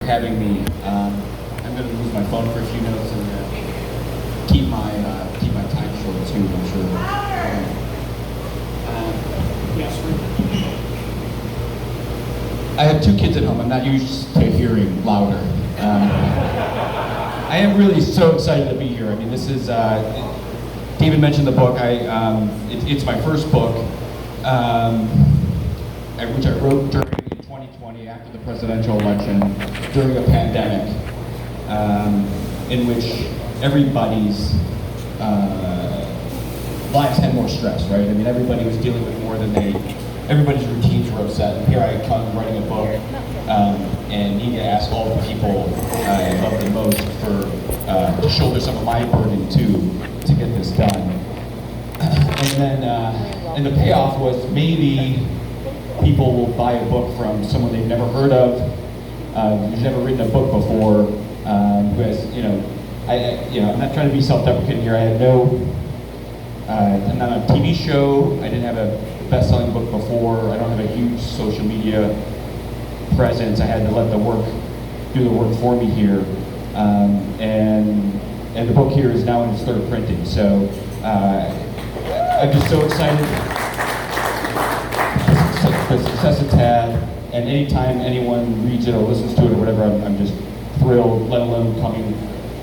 Having me. I'm going to lose my phone for a few minutes and keep my time short too, I'm sure. Yes. I have two kids at home. I'm not used to hearing louder. I am really so excited to be here. I mean, this is David mentioned the book. It's my first book, which I wrote during 2020 after the presidential election, during a pandemic, in which everybody's lives had more stress, right? I mean, everybody was dealing with more than everybody's routines were upset. And here I come writing a book and need to ask all the people I love the most to shoulder some of my burden too, to get this done. And then, and the payoff was maybe people will buy a book from someone they've never heard of, who's never written a book before, who has, I'm not trying to be self-deprecating here. I had I'm not on a TV show. I didn't have a best-selling book before. I don't have a huge social media presence. I had to let the work do the work for me here, and the book here is now in its third printing. So I'm just so excited. The success it's had, and anytime anyone reads it or listens to it or whatever, I'm just thrilled, let alone coming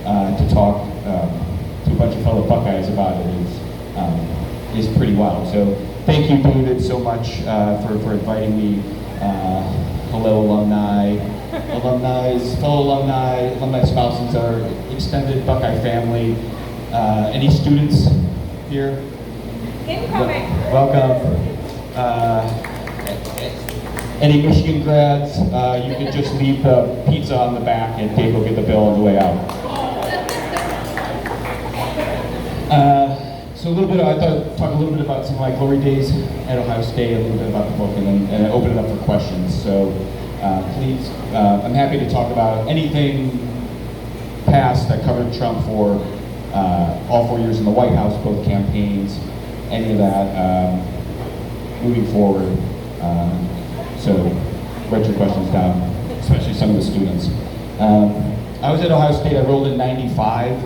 to talk to a bunch of fellow Buckeyes about it is pretty wild. So thank you, David, so much for inviting me. Hello, alumni, fellow alumni spouses, our extended Buckeye family. Any students here? Incoming. Welcome. Any Michigan grads, you can just leave the pizza on the back and Dave will get the bill on the way out. So a little bit, I thought I'd talk a little bit about some of my glory days at Ohio State, a little bit about the book, and then open it up for questions. So please, I'm happy to talk about anything past that covered Trump for all 4 years in the White House, both campaigns, any of that, moving forward. So write your questions down, especially some of the students. I was at Ohio State. I rolled in '95.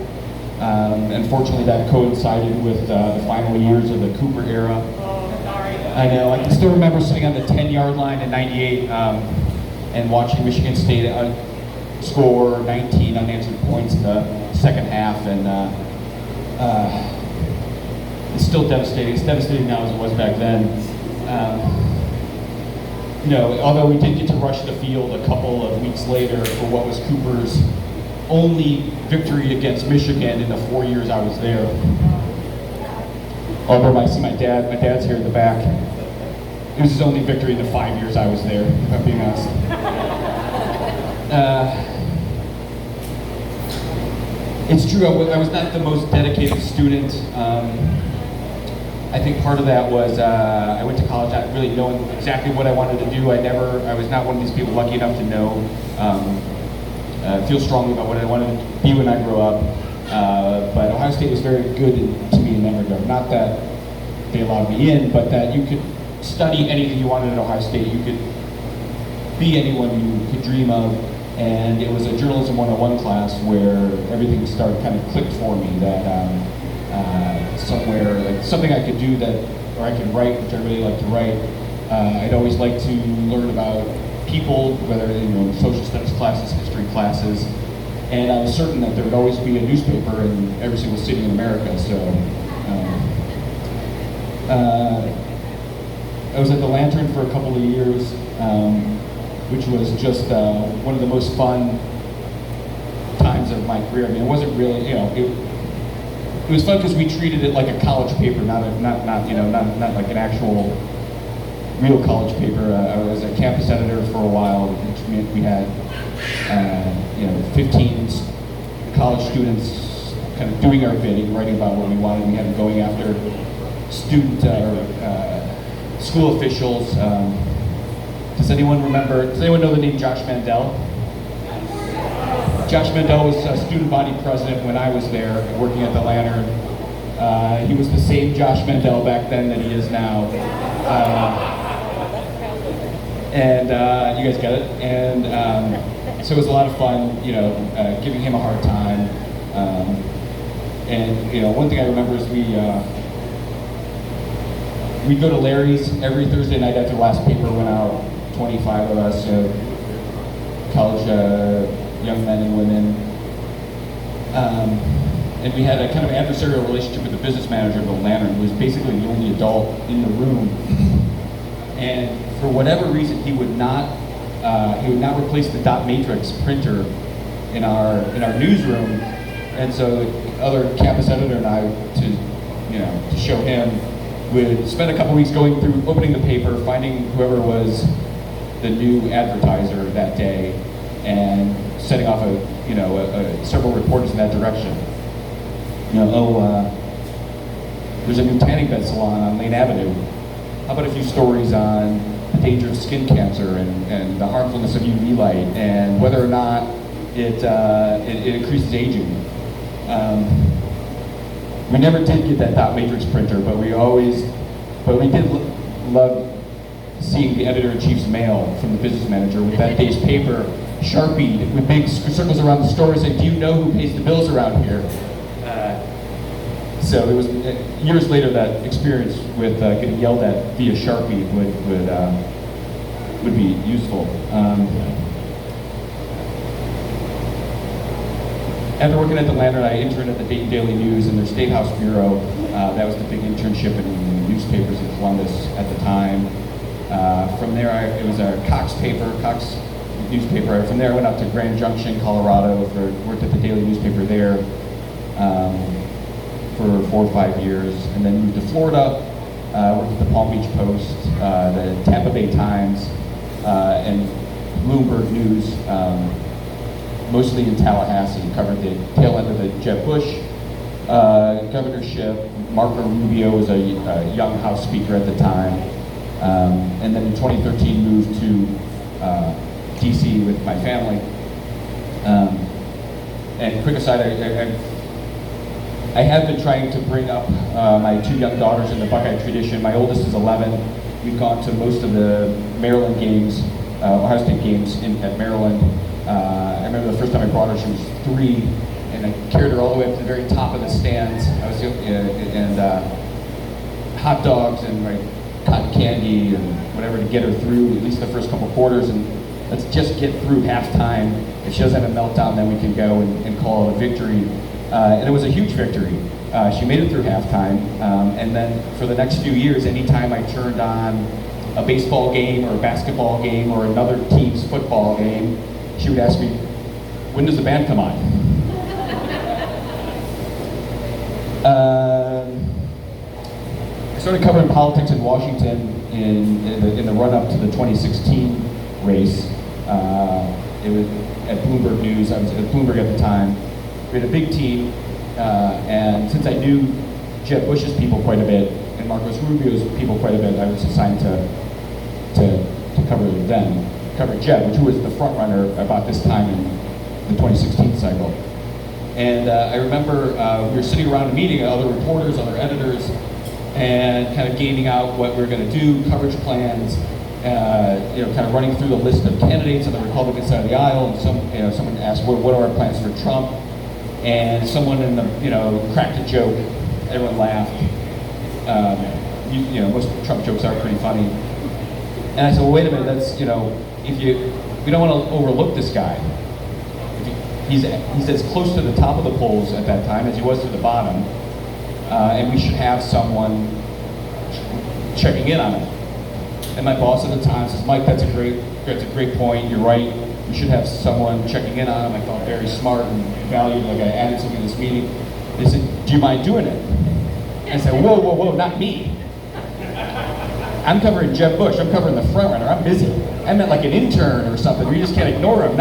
Unfortunately, that coincided with the final years of the Cooper era. Oh, sorry. I know. I can still remember sitting on the 10-yard line in '98 and watching Michigan State score 19 unanswered points in the second half, and it's still devastating. It's devastating now as it was back then. Although we did get to rush the field a couple of weeks later for what was Cooper's only victory against Michigan in the 4 years I was there. Although I see my dad's here in the back. It was his only victory in the 5 years I was there, if I'm being honest. It's true, I was not the most dedicated student. I think part of that was I went to college not really knowing exactly what I wanted to do. I was not one of these people lucky enough to know, feel strongly about what I wanted to be when I grew up. But Ohio State was very good to me in that regard. Not that they allowed me in, but that you could study anything you wanted at Ohio State. You could be anyone you could dream of. And it was a journalism 101 class where everything kind of clicked for me, that somewhere, like something I could do or I could write, which I really like to write. I'd always like to learn about people, whether social studies classes, history classes, and I was certain that there would always be a newspaper in every single city in America. So I was at the Lantern for a couple of years, which was just one of the most fun times of my career. I mean, it wasn't really, it was fun because we treated it like a college paper, not like an actual real college paper. I was a campus editor for a while, which meant we had 15 college students kind of doing our bidding, writing about what we wanted. We had them going after school officials. Does anyone know the name Josh Mandel? Josh Mandel was student body president when I was there, working at the Lantern. He was the same Josh Mandel back then that he is now. And you guys get it? And so it was a lot of fun, giving him a hard time. And one thing I remember is we'd go to Larry's every Thursday night after the last paper went out. 25 of us, college young men and women. And we had a kind of adversarial relationship with the business manager of the Lantern, who was basically the only adult in the room. And for whatever reason, he would not replace the dot matrix printer in our newsroom. And so the other campus editor and I, to show him, would spend a couple weeks going through, opening the paper, finding whoever was the new advertiser that day, and setting off several reporters in that direction. There's a new tanning bed salon on Lane Avenue. How about a few stories on the danger of skin cancer and the harmfulness of UV light and whether or not it increases aging. We never did get that dot matrix printer, but we did love seeing the editor-in-chief's mail from the business manager with that day's paper sharpied with big circles around the store saying, "Do you know who pays the bills around here?" So it was years later that experience with getting yelled at via Sharpie would be useful. After working at the Lantern, I interned at the Dayton Daily News in their State House Bureau. That was the big internship in newspapers in Columbus at the time. From there, it was a Cox newspaper. From there, I went out to Grand Junction, Colorado, worked at the daily newspaper there for 4 or 5 years, and then moved to Florida, worked at the Palm Beach Post, the Tampa Bay Times, and Bloomberg News, mostly in Tallahassee. Covered the tail end of the Jeb Bush governorship. Marco Rubio was a young House Speaker at the time. And then in 2013 moved to DC with my family. And quick aside, I have been trying to bring up my 2 young daughters in the Buckeye tradition. My oldest is 11. We've gone to most of the Maryland games, Ohio State games at Maryland. I remember the first time I brought her, she was 3, and I carried her all the way up to the very top of the stands. And hot dogs and cotton candy and whatever to get her through at least the first couple quarters, and let's just get through halftime. If she doesn't have a meltdown, then we can go and call it a victory. And it was a huge victory. She made it through halftime, and then for the next few years, anytime I turned on a baseball game or a basketball game or another team's football game, she would ask me, "When does the band come on?" I started covering politics in Washington in the run-up to the 2016 race. It was at Bloomberg News. I was at Bloomberg at the time. We had a big team, and since I knew Jeb Bush's people quite a bit and Marcos Rubio's people quite a bit, I was assigned to cover them, cover Jeb, which was the front runner about this time in the 2016 cycle. And I remember we were sitting around a meeting, other reporters, other editors, and kind of gaming out what we were going to do, coverage plans, kind of running through the list of candidates on the Republican side of the aisle. And someone asked, what are our plans for Trump? And someone cracked a joke. Everyone laughed. Most Trump jokes are pretty funny. And I said, well, wait a minute. That's we don't want to overlook this guy. He's as close to the top of the polls at that time as he was to the bottom, and we should have someone checking in on him. And my boss at the time says, Mike, that's a great point. You're right. We should have someone checking in on him. I felt very smart and valued, like I added something to this meeting. They said, do you mind doing it? And I said, whoa, not me. I'm covering Jeb Bush. I'm covering the front runner. I'm busy. I meant like an intern or something. We just can't ignore him.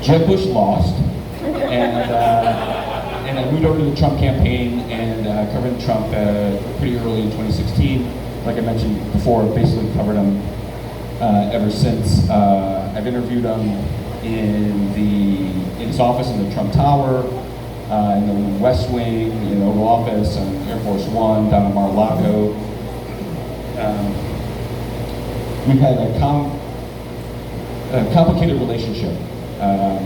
Jeb Bush lost, and I moved over to the Trump campaign and covered Trump pretty early in 2016. Like I mentioned before, basically covered him ever since. I've interviewed him in his office in the Trump Tower, in the West Wing, in the Oval Office, on Air Force One, down in Mar-a-Lago. We've had a complicated relationship. I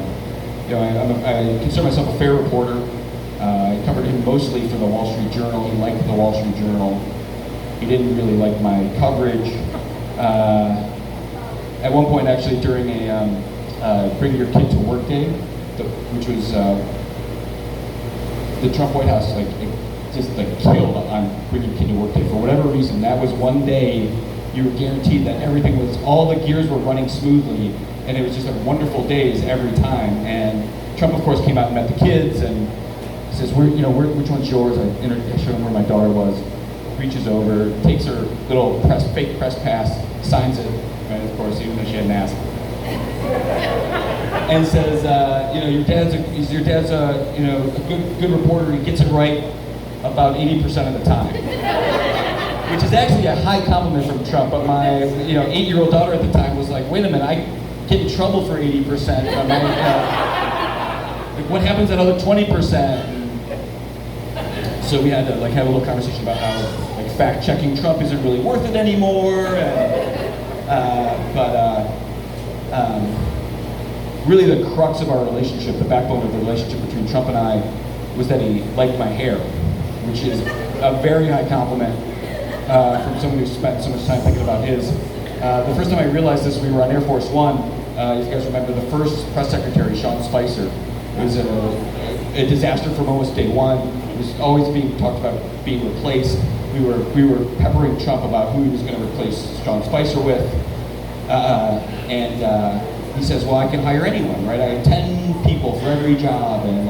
consider myself a fair reporter. I covered him mostly for the Wall Street Journal. He liked the Wall Street Journal. He didn't really like my coverage. At one point, actually, during a Bring Your Kid to Work Day, which was the Trump White House, just killed on Bring Your Kid to Work Day. For whatever reason, that was one day you were guaranteed that everything was, all the gears were running smoothly, and it was just wonderful days every time. And Trump, of course, came out and met the kids, and says, which one's yours? I showed him where my daughter was. Reaches over, takes her little fake press pass, signs it, right, of course, even though she hadn't asked, and says, your dad's a good reporter. He gets it right about 80% of the time, which is actually a high compliment from Trump. But my 8-year-old daughter at the time was like, wait a minute, I get in trouble for 80%. What happens at other 20%? So we had to have a little conversation about how fact-checking Trump isn't really worth it anymore. Really the crux of our relationship, the backbone of the relationship between Trump and I, was that he liked my hair, which is a very high compliment from someone who spent so much time thinking about his. The first time I realized this, we were on Air Force One. If you guys remember, the first press secretary, Sean Spicer, was a disaster from almost day one. It was always being talked about being replaced. We were peppering Trump about who he was going to replace Sean Spicer with, and he says, "Well, I can hire anyone, right? I have 10 people for every job, and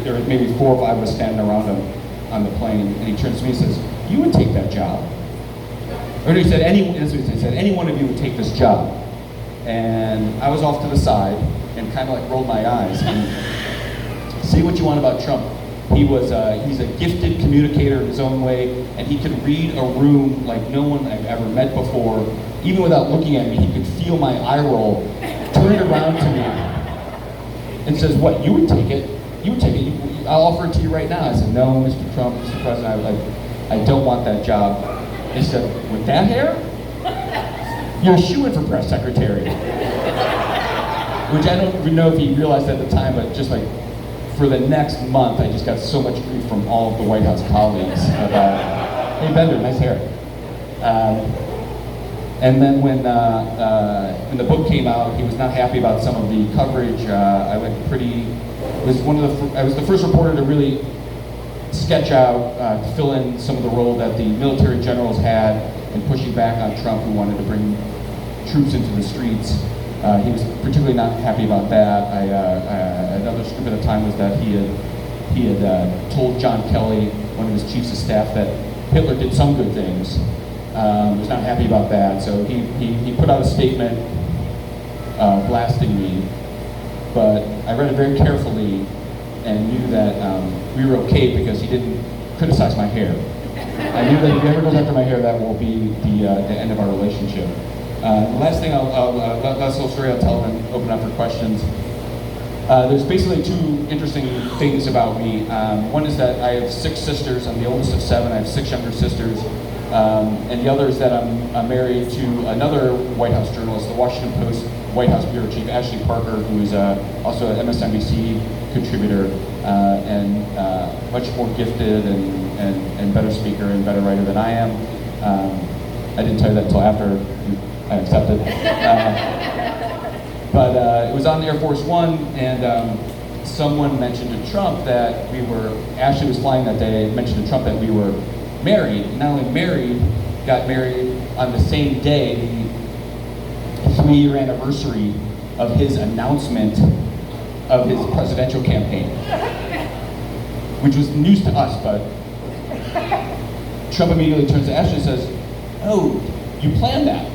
there were maybe 4 or 5 of us standing around him on the plane." And he turns to me and says, "You would take that job." Or he said, "Any one of you would take this job." And I was off to the side and kind of rolled my eyes. And say what you want about Trump. He's a gifted communicator in his own way, and he could read a room like no one I've ever met before. Even without looking at me, he could feel my eye roll, turn it around to me, and says, "What, you would take it? You would take it? I'll offer it to you right now." I said, "No, Mr. Trump, Mr. President, I don't want that job." He said, "With that hair? You're a shoo-in for press secretary." Which I don't even know if he realized at the time, but just for the next month, I just got so much grief from all of the White House colleagues about, "Hey, Bender, nice hair." And then when the book came out, he was not happy about some of the coverage. I was the first reporter to really sketch out, to fill in some of the role that the military generals had in pushing back on Trump, who wanted to bring troops into the streets. He was particularly not happy about that. Another scoop at the time was that he had told John Kelly, one of his chiefs of staff, that Hitler did some good things. Was not happy about that, so he put out a statement blasting me. But I read it very carefully and knew that we were okay because he didn't criticize my hair. I knew that if he ever goes after my hair, that will be the end of our relationship. The last thing last little story I'll tell and open up for questions. There's basically 2 interesting things about me. One is that I have 6 sisters. I'm the oldest of 7. I have 6 younger sisters. And the other is that I'm married to another White House journalist, the Washington Post White House bureau chief, Ashley Parker, who is also an MSNBC contributor and much more gifted and better speaker and better writer than I am. I didn't tell you that until after I accepted. But it was on Air Force One, and someone mentioned to Trump that Ashley was flying that day, mentioned to Trump that we were married. Not only married, got married on the same day, the 3-year anniversary of his announcement of his presidential campaign, which was news to us, but Trump immediately turns to Ashley and says, "Oh, you planned that?"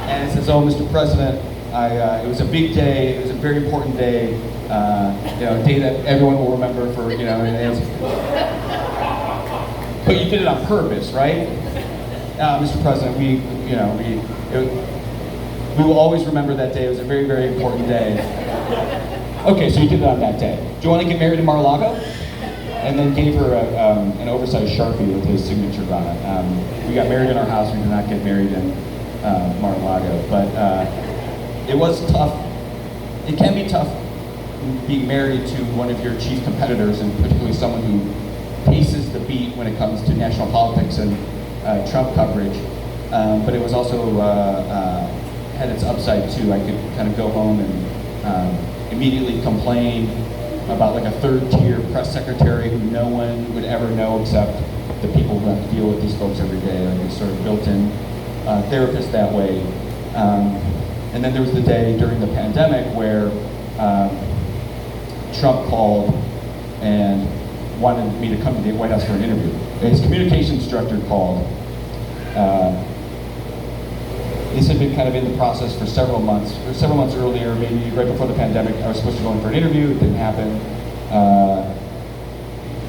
And he says, "Oh, Mr. President, it was a big day. It was a very important day. A day that everyone will remember for, but you did it on purpose, right?" Mr. President, we will always remember that day. It was a very, very important day." "Okay, so you did it on that day. Do you want to get married in Mar-a-Lago?" And then gave her an oversized Sharpie with his signature on it. We got married in our house. We did not get married in Mar-a-Lago. But it was tough. It can be tough being married to one of your chief competitors, and particularly someone who paces the beat when it comes to national politics and Trump coverage. But it was also had its upside too. I could kind of go home and immediately complain about like a third-tier press secretary who no one would ever know except the people who have to deal with these folks every day. Like a sort of built-in therapist that way. And then there was the day during the pandemic where Trump called and wanted me to come to the White House for an interview. His communications director called. This had been kind of in the process for several months. Several months earlier, maybe right before the pandemic, I was supposed to go in for an interview. It didn't happen.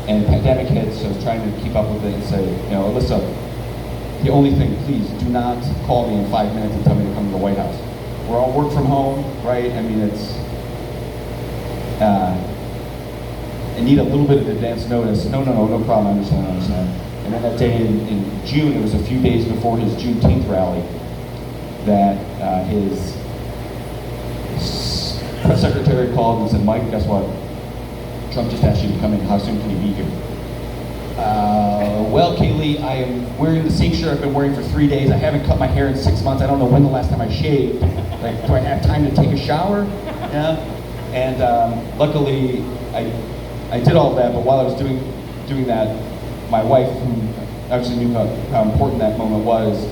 And the pandemic hit, so I was trying to keep up with it and say, Alyssa, the only thing, please do not call me in 5 minutes and tell me to come to the White House. We're all work from home, right? I mean, I need a little bit of advance notice. No problem, I understand. And then that day in June, it was a few days before his Juneteenth rally, that his press secretary called and said, Mike, guess what? Trump just asked you to come in. How soon can you be here? Well, Kaylee, I am wearing the same shirt I've been wearing for 3 days. I haven't cut my hair in 6 months. I don't know when the last time I shaved. Like, do I have time to take a shower? Yeah. And luckily, I did all of that. But while I was doing that, my wife, who obviously knew how important that moment was,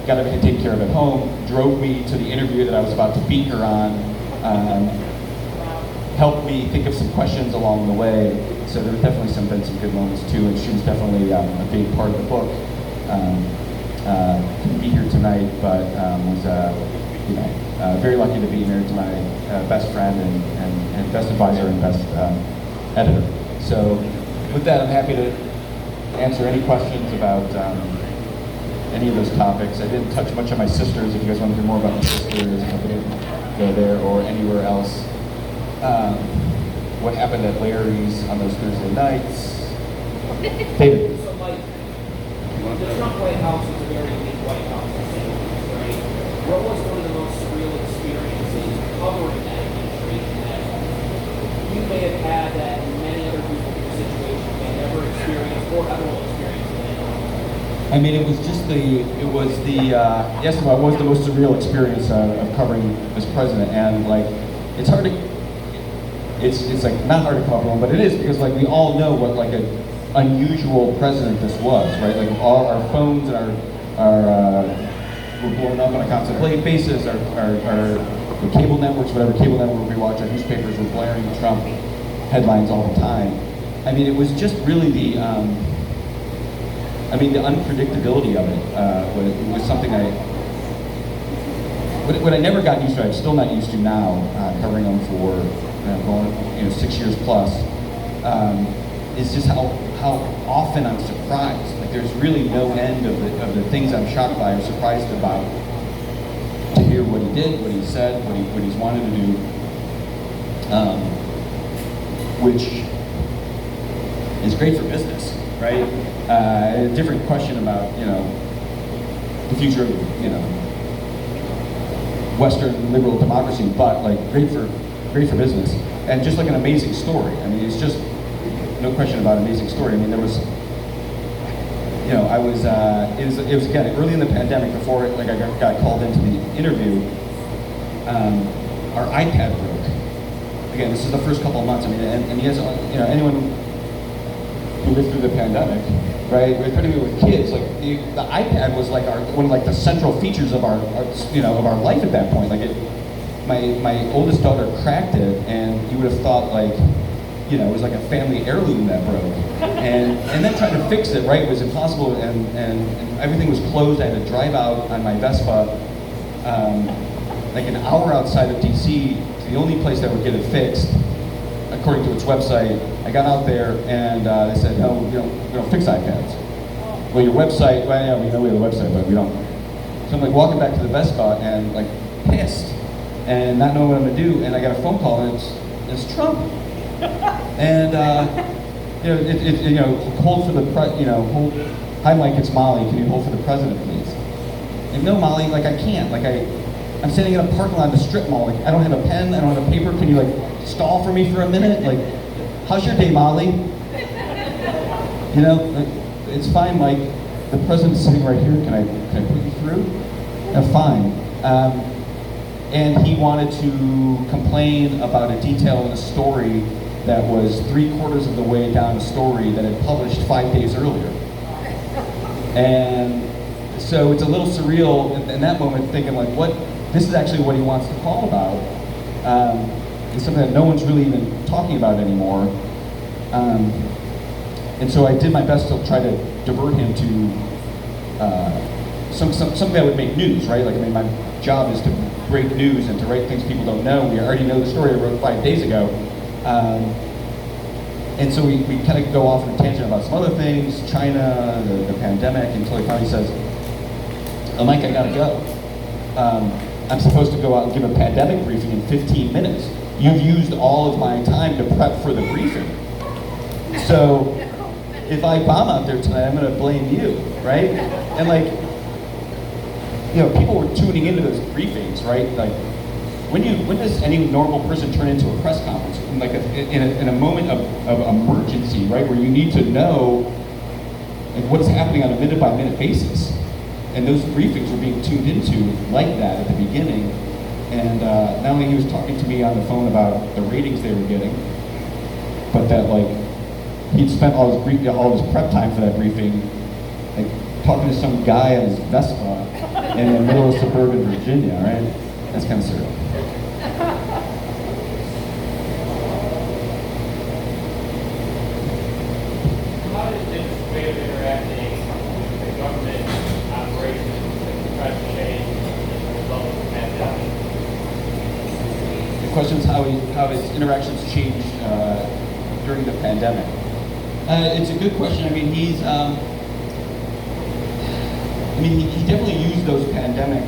got everything taken care of at home, drove me to the interview that I was about to beat her on, helped me think of some questions along the way. So there were definitely been some good moments too, and she was definitely a big part of the book. Couldn't be here tonight, but was very lucky to be married to my best friend and best advisor and best editor. So with that, I'm happy to answer any questions about any of those topics. I didn't touch much on my sisters. If you guys want to hear more about my sisters, go there or anywhere else. What happened at Larry's on those Thursday nights? David. So, Mike, the Trump White House is a very unique White House, right? What was one of the most surreal experiences covering that administration that you may have had that many other people in your situation may never experience or have no experience with? I mean, it was the most surreal experience of covering as president, and like, it's hard to, it's like not hard to come up with one, but it is, because like we all know what like an unusual president this was, right? Like all our phones and our were blown up on a constant basis. Our cable networks, whatever cable network we watch, our newspapers were blaring Trump headlines all the time. I mean, it was just really the unpredictability of it was something what I never got used to. I'm still not used to now, covering them for going 6 years plus. Is just how often I'm surprised. Like there's really no end of the things I'm shocked by or surprised about. To hear what he did, what he said, what he's wanted to do, which is great for business, right? A different question about the future of Western liberal democracy, but like great for business, and just like an amazing story. I mean, it's just no question about an amazing story. I mean, there was, it was again early in the pandemic before I got called into the interview. Our iPad broke. Again, this is the first couple of months. I mean, and you guys, anyone who lived through the pandemic, right? Particularly with kids, like the iPad was like one of the central features of our life at that point. Like my oldest daughter cracked it, and you would have thought it was like a family heirloom that broke. And then trying to fix it, right, was impossible, and everything was closed. I had to drive out on my Vespa, like an hour outside of DC, to the only place that would get it fixed, according to its website. I got out there, and they said, no, we don't fix iPads. Well, your website, well, yeah, we know we have a website, but we don't. So I'm walking back to the Vespa and pissed, and not knowing what I'm gonna do, and I got a phone call, and it's Trump. And hold for the hi Mike, it's Molly. Can you hold for the president, please? Like, no, Molly, like I can't. Like I'm sitting in a parking lot in a strip mall. Like I don't have a pen, I don't have a paper. Can you like stall for me for a minute? Like, how's your day, Molly? You know, like, it's fine, Mike. The president's sitting right here. Can I put you through? Fine. And he wanted to complain about a detail in a story that was 3/4 of the way down a story that had published 5 days earlier. And so it's a little surreal in that moment, thinking like, this is actually what he wants to call about. It's something that no one's really even talking about anymore. And so I did my best to try to divert him to something that would make news, right? Like, I mean, my job is to break news and to write things people don't know. We already know the story I wrote 5 days ago. And so we kind of go off on a tangent about some other things, China, the pandemic, until he finally says, oh, Mike, I gotta go. I'm supposed to go out and give a pandemic briefing in 15 minutes. You've used all of my time to prep for the briefing. So if I bomb out there tonight, I'm gonna blame you, right? And like, you know, people were tuning into those briefings, right? Like, when does any normal person turn into a press conference? Like in a moment of emergency, right? Where you need to know like what's happening on a minute by minute basis. And those briefings were being tuned into like that at the beginning. And not only he was talking to me on the phone about the ratings they were getting, but that like he'd spent all his prep time for that briefing, like talking to some guy on his Vespa in the middle of suburban Virginia, right? That's kind of surreal. How did this way of interacting with the government operations try to change as a result of the pandemic? The question is how his interactions changed during the pandemic. It's a good question. I mean, he definitely used those pandemic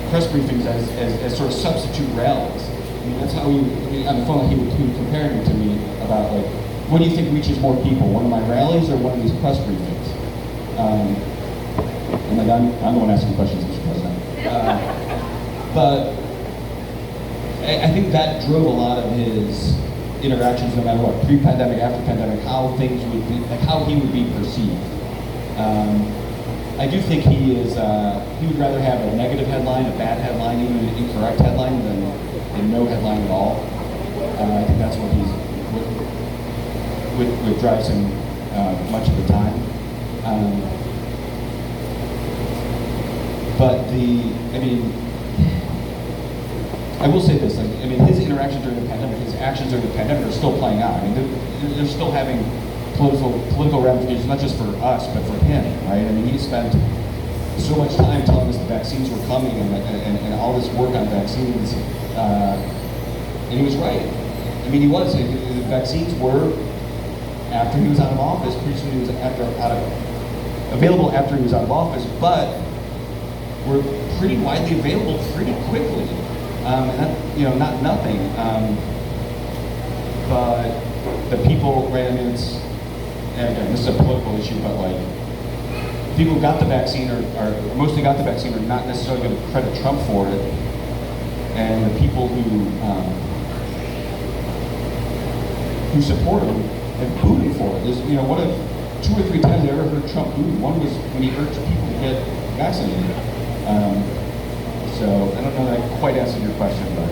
press briefings as sort of substitute rallies. I mean, that's how on the phone he was comparing it to me about like, what do you think reaches more people, one of my rallies or one of these press briefings? And like, I'm the one asking questions, Mr. President. But I think that drove a lot of his interactions, no matter what, pre-pandemic, after pandemic, how things would be, like how he would be perceived. I do think he would rather have a negative headline, a bad headline, even an incorrect headline than no headline at all. I think that's what what drives him much of the time. I will say this, his interactions during the pandemic, his actions during the pandemic are still playing out. I mean, they're still having political ramifications, not just for us, but for him, right? I mean, he spent so much time telling us the vaccines were coming and all this work on vaccines, and he was right. I mean, he was. The vaccines were, after he was out of office, pretty soon he was available after he was out of office, but were pretty widely available pretty quickly. And that, not nothing. But the people, right, I mean, and again, this is a political issue, but like, people who got the vaccine or mostly got the vaccine are not necessarily going to credit Trump for it. And the people who support him have booed him for it. There's, one of 2 or 3 times I ever heard Trump booed. One was when he urged people to get vaccinated. So I don't know that I quite answered your question, but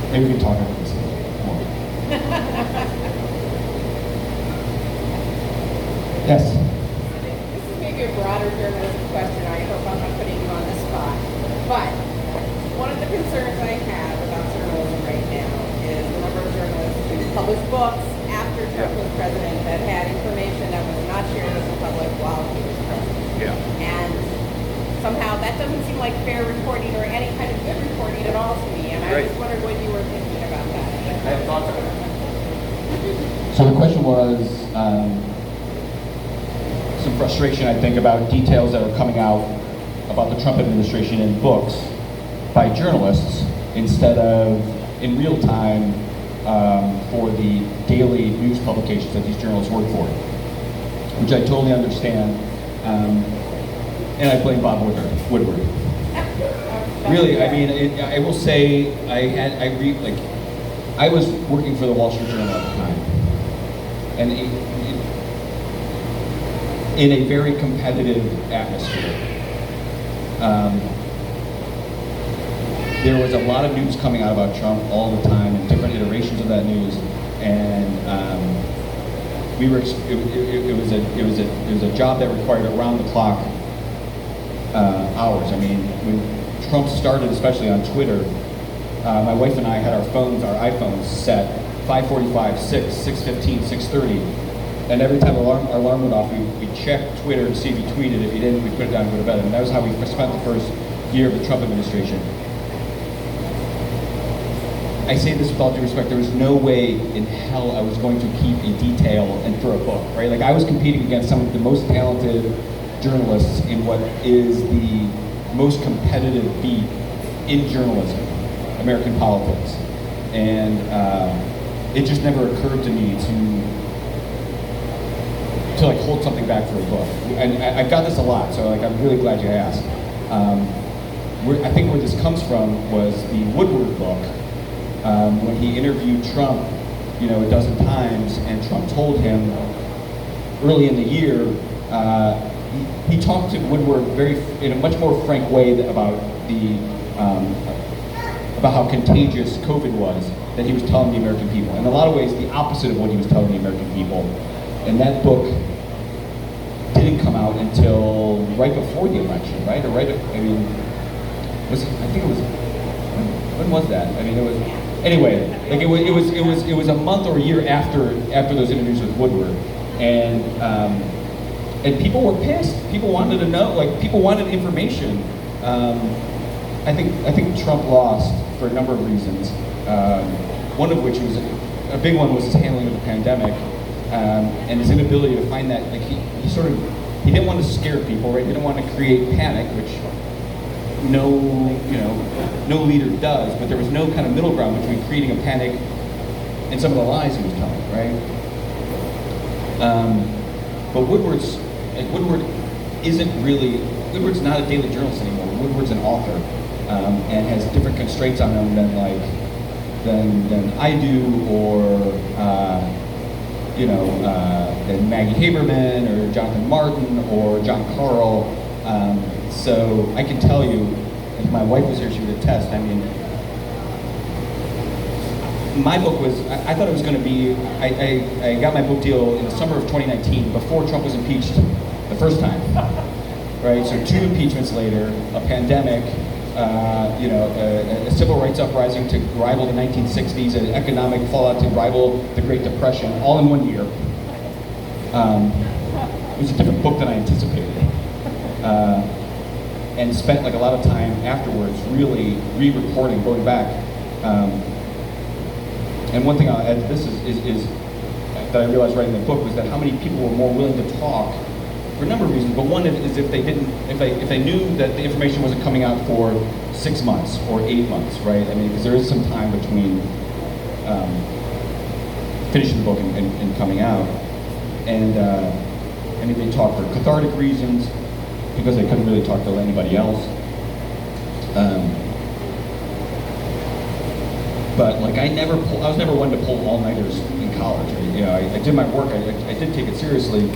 maybe we can talk about this more. Yes. This is maybe a broader journalistic question. I hope I'm not putting you on the spot. But one of the concerns I have about journalism right now is the number of journalists who publish books after Trump was president that had information that was not shared with the public while he was president. Yeah. And somehow that doesn't seem like fair reporting or any kind of good reporting at all to me. And I just wondered what you were thinking about that. I have thoughts about it. So the question was some frustration, I think, about details that are coming out about the Trump administration in books by journalists instead of in real time for the daily news publications that these journalists work for, which I totally understand. And I blame Bob Woodward. Really, I mean, I will say I was working for the Wall Street Journal at the time, and in a very competitive atmosphere. There was a lot of news coming out about Trump all the time, and different iterations of that news, and it was a job that required around-the-clock hours. I mean, when Trump started, especially on Twitter, my wife and I had our iPhones set 5:45, 6, 6:15, 6:30, and every time our alarm went off, we checked Twitter to see if he tweeted. If he didn't, we put it down and go to bed. And that was how we spent the first year of the Trump administration. I say this with all due respect, there was no way in hell I was going to keep a detail and for a book, right? Like, I was competing against some of the most talented journalists in what is the most competitive beat in journalism, American politics. And it just never occurred to me to like hold something back for a book. And I got this a lot, so like I'm really glad you asked. I think where this comes from was the Woodward book. When he interviewed Trump, a dozen times, and Trump told him early in the year, he talked to Woodward in a much more frank way about how contagious COVID was that he was telling the American people. In a lot of ways, the opposite of what he was telling the American people. And that book didn't come out until right before the election, right? When was that? I mean, it was. Anyway, like it was a month or a year after those interviews with Woodward, and people were pissed. People wanted to know, like people wanted information. I think Trump lost for a number of reasons. One of which was a big one was his handling of the pandemic, and his inability to find that. Like he didn't want to scare people, right? He didn't want to create panic, which no leader does, but there was no kind of middle ground between creating a panic and some of the lies he was telling, right? But Woodward Woodward's not a daily journalist anymore. Woodward's an author, and has different constraints on him than I do, or than Maggie Haberman or Jonathan Martin or John Carl. So I can tell you, if my wife was here, she would attest. I mean, my book was, I thought it was going to be, I got my book deal in the summer of 2019, before Trump was impeached the first time, right? So 2 impeachments later, a pandemic, a civil rights uprising to rival the 1960s, an economic fallout to rival the Great Depression, all in 1 year. It was a different book than I anticipated. And spent like a lot of time afterwards really re-reporting, going back. And one thing I'll add to this is that I realized writing the book was that how many people were more willing to talk for a number of reasons. But one is if they knew that the information wasn't coming out for 6 months or 8 months, right? I mean, because there is some time between finishing the book and coming out. And I mean, they talk for cathartic reasons, because they couldn't really talk to anybody else. But like I was never one to pull all-nighters in college. I did my work. I did take it seriously,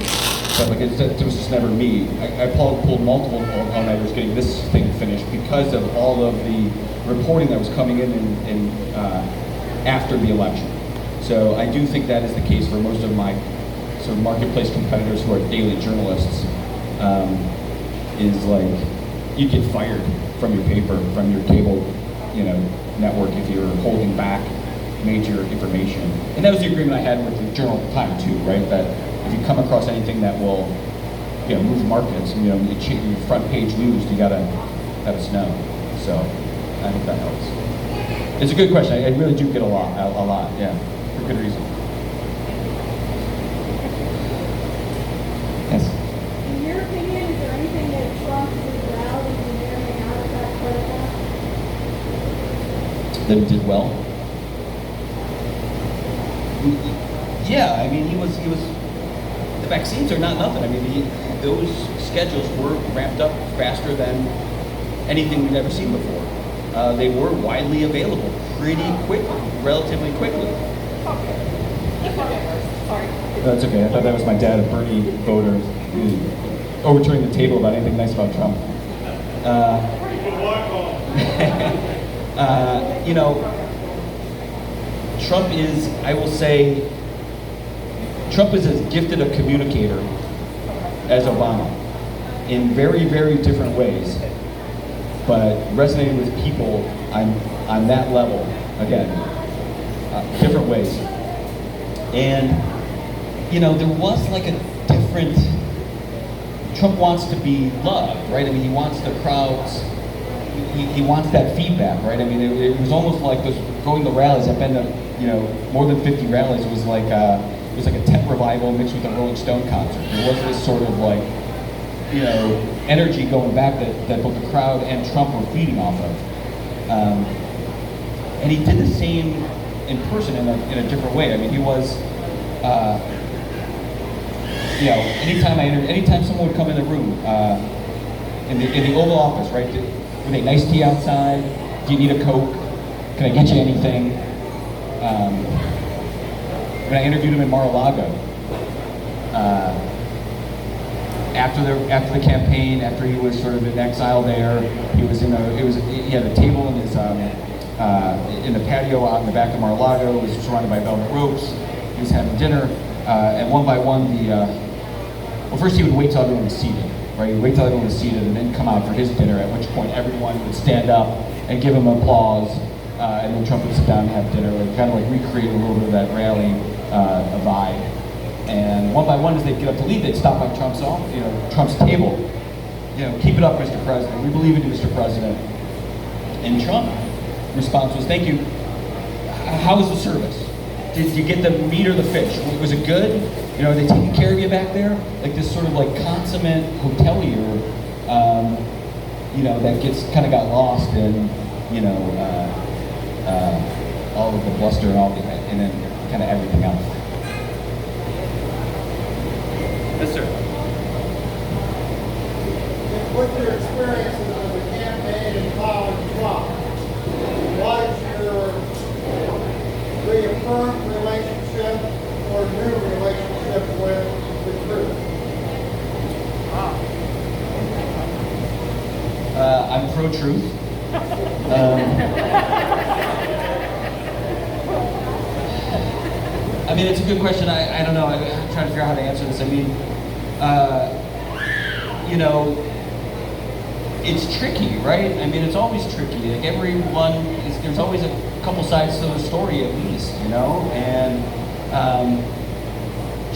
but like it was just never me. I pulled multiple all-nighters getting this thing finished because of all of the reporting that was coming in after the election. So I do think that is the case for most of my sort of marketplace competitors who are daily journalists. Is like you get fired from your paper, from your cable, network if you're holding back major information. And that was the agreement I had with the Journal at the time too, right? That if you come across anything that will, move markets, your front page news, you gotta let us know. So I hope that helps. It's a good question. I really do get a lot, yeah, for good reason. Yes. In your opinion, is there anything that Trump did well that you may or may not have got credit for? That he did well? Yeah, I mean, he was the vaccines are not nothing. I mean, those schedules were ramped up faster than anything we've ever seen before. They were widely available pretty quickly, relatively quickly. Sorry. That's okay. I thought that was my dad, a Bernie voter, overturning the table about anything nice about Trump. You know, Trump is, I will say, Trump is as gifted a communicator as Obama in very, very different ways, but resonating with people on that level, again, different ways. And, you know, there was like a different, Trump wants to be loved, right? I mean, he wants the crowds, he wants that feedback, right? I mean, it was almost like those, going to rallies. I've been to, you know, more than 50 rallies. It was like a tent revival mixed with a Rolling Stone concert. There was this sort of like, you know, energy going back that both the crowd and Trump were feeding off of. And he did the same in person in a different way. I mean, he was, you know, anytime someone would come in the room, in the Oval Office, right? Were they nice tea outside? Do you need a Coke? Can I get you anything? When I interviewed him in Mar-a-Lago, after the campaign, after he was sort of in exile there, he had a table in his in the patio out in the back of Mar-a-Lago. He was surrounded by velvet ropes. He was having dinner, and one by one, well, first he would wait till everyone was seated, right? He'd wait till everyone was seated and then come out for his dinner, at which point everyone would stand up and give him applause, and then Trump would sit down and have dinner, and kind of like recreate a little bit of that rally vibe. And one by one, as they'd get up to leave, they'd stop by Trump's table. You know, keep it up, Mr. President. We believe in you, Mr. President. And Trump's response was, thank you. How was the service? Did you get the meat or the fish? Was it good? You know, are they taking care of you back there? Like this sort of like consummate hotelier, you know, that kind of got lost in, you know, all of the bluster and then kind of everything else. Yes, sir. With your experiences of the campaign and following Trump, what is your reaffirmed relationship or new relationship with the truth? I'm pro-truth. I mean, it's a good question. I don't know. I'm trying to figure out how to answer this. I mean, you know, it's tricky, right? I mean, it's always tricky. Like there's always a couple sides to the story at least, you know? And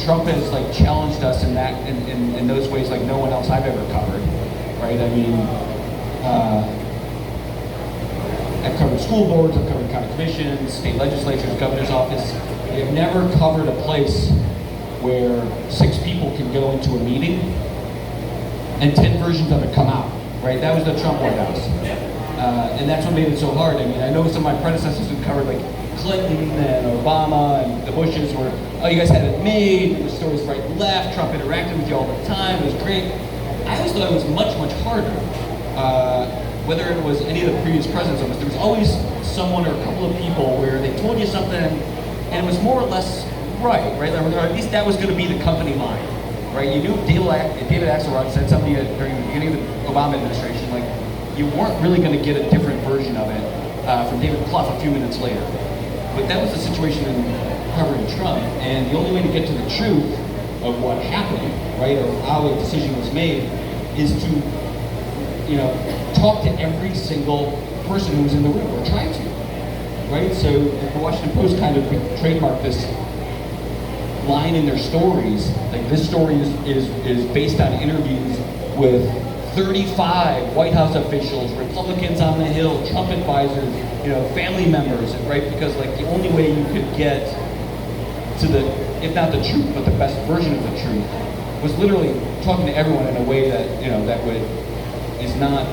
Trump has like challenged us in those ways like no one else I've ever covered, right? I mean, I've covered school boards, I've covered county commissions, state legislatures, governor's office. I've never covered a place where 6 people can go into a meeting and 10 versions of it come out, right? That was the Trump White House. And that's what made it so hard. I mean, I know some of my predecessors who covered like Clinton and Obama and the Bushes were, oh, you guys had it made, there were stories right and left, Trump interacted with you all the time, it was great. I always thought it was much, much harder. Whether it was any of the previous presidents, there was always someone or a couple of people where they told you something and it was more or less right? Or at least that was going to be the company line, right? You knew David Axelrod said something during the beginning of the Obama administration, like you weren't really going to get a different version of it from David Plouffe a few minutes later. But that was the situation in covering Trump, and the only way to get to the truth of what happened, right, or how the decision was made, is to, you know, talk to every single person who was in the room, or try to, right? So the Washington Post kind of trademarked this line in their stories, like this story is based on interviews with 35 White House officials, Republicans on the Hill, Trump advisors, you know, family members, right? Because like the only way you could get to the, if not the truth, but the best version of the truth, was literally talking to everyone in a way that, you know, that is not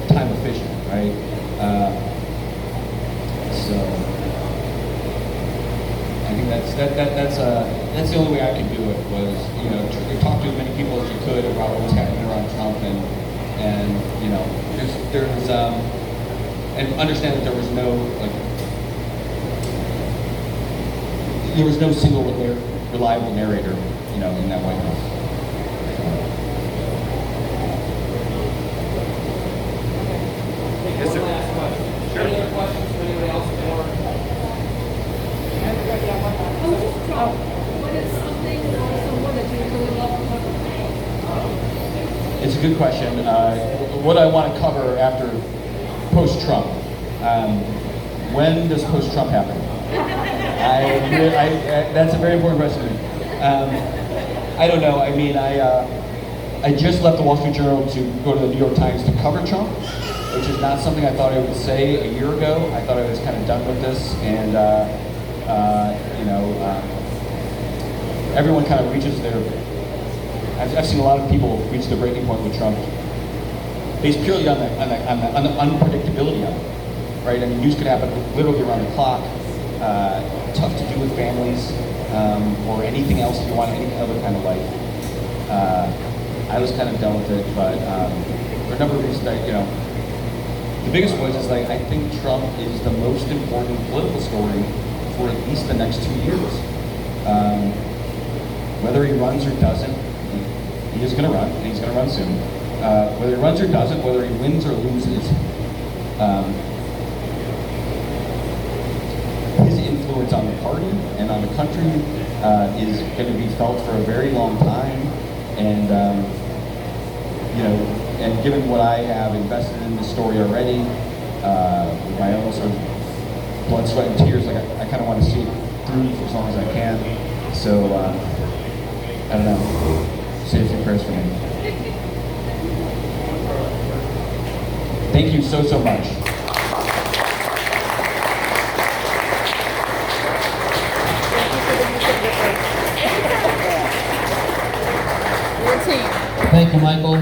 time efficient, right? So I think that's the only way I could do it was, you know, talk to as many people as you could about what was happening around Trump and you know, and understand that there was no single reliable narrator, you know, in that White House. Yes, sir. One last question. Sure. Any other questions from anybody else? What is something or someone that you really love to cover? It's a good question. What I want to cover after post-Trump. When does post-Trump happen? That's a very important question to me. I don't know. I mean, I just left the Wall Street Journal to go to the New York Times to cover Trump, which is not something I thought I would say a year ago. I thought I was kind of done with this, and you know, everyone kind of reaches their. I've seen a lot of people reach the breaking point with Trump, based purely on the unpredictability of it, right? I mean, news could happen literally around the clock. Tough to do with families, or anything else if you want any other kind of life. I was kind of done with it, but there are a number of reasons that, you know, the biggest one is like, I think Trump is the most important political story for at least the next 2 years. Whether he runs or doesn't, he is going to run, and he's going to run soon. Whether he runs or doesn't, whether he wins or loses, his influence on the party and on the country is going to be felt for a very long time. And you know, and given what I have invested in the story already, with my own sort of blood, sweat, and tears, like I kind of want to see it through for as long as I can. So I don't know. Say a few prayers for me. Thank you so much. Your team. Thank you, Michael.